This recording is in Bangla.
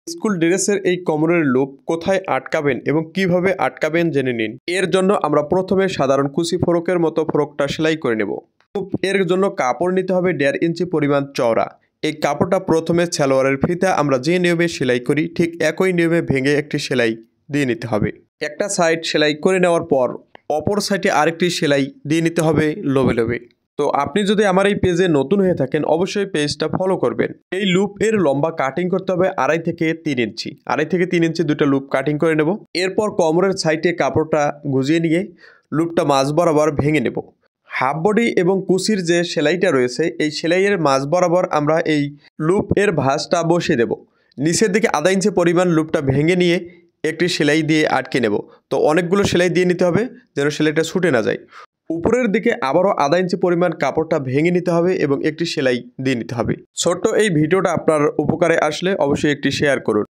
স্কুল ড্রেসের এই কোমরের লুপ কোথায় আটকাবেন এবং কিভাবে আটকাবেন জেনে নিন। এর জন্য আমরা প্রথমে সাধারণ কুচি ফরকের মতো ফরকটা সেলাই করে নেব। এর জন্য কাপড় নিতে হবে 1.5 ইঞ্চি পরিমাণ চওড়া। এই কাপড়টা প্রথমে সালোয়ারের ফিতা আমরা যে নিয়মে সেলাই করি ঠিক একই নিয়মে ভেঙে একটি সেলাই দিয়ে নিতে হবে। একটা সাইড সেলাই করে নেওয়ার পর অপর সাইডে আরেকটি সেলাই দিয়ে নিতে হবে লোবে লোবে। তো আপনি যদি আমার এই পেজে নতুন হয়ে থাকেন অবশ্যই পেজটা ফলো করবেন। এই লুপ এর লম্বা কাটিং করতে হবে 2.5 থেকে 3 ইঞ্চি। 2.5 থেকে 3 ইঞ্চি দুটো লুপ কাটিং করে নেব। এরপর কোমরের সাইডে কাপড়টা গুজিয়ে নিয়ে লুপটা মাঝ বরাবর ভেঙে নেব। হাফ বডি এবং কুচির যে সেলাইটা রয়েছে এই সেলাইয়ের মাঝ বরাবর আমরা এই লুপ এর ভাঁজটা বসিয়ে দেব। নিচের দিকে 1/2 ইঞ্চি পরিমাণ লুপটা ভেঙে নিয়ে একটি সেলাই দিয়ে আটকে নেব। তো অনেকগুলো সেলাই দিয়ে নিতে হবে যেন সেলাইটা ছুটে না যায়। উপরের দিকে আবারও 1/2 ইঞ্চি পরিমাণ কাপড়টা ভেঙে নিতে হবে এবং একটি সেলাই দিয়ে নিতে হবে। ছোট্ট এই ভিডিওটা আপনার উপকারে আসলে অবশ্যই একটি শেয়ার করুন।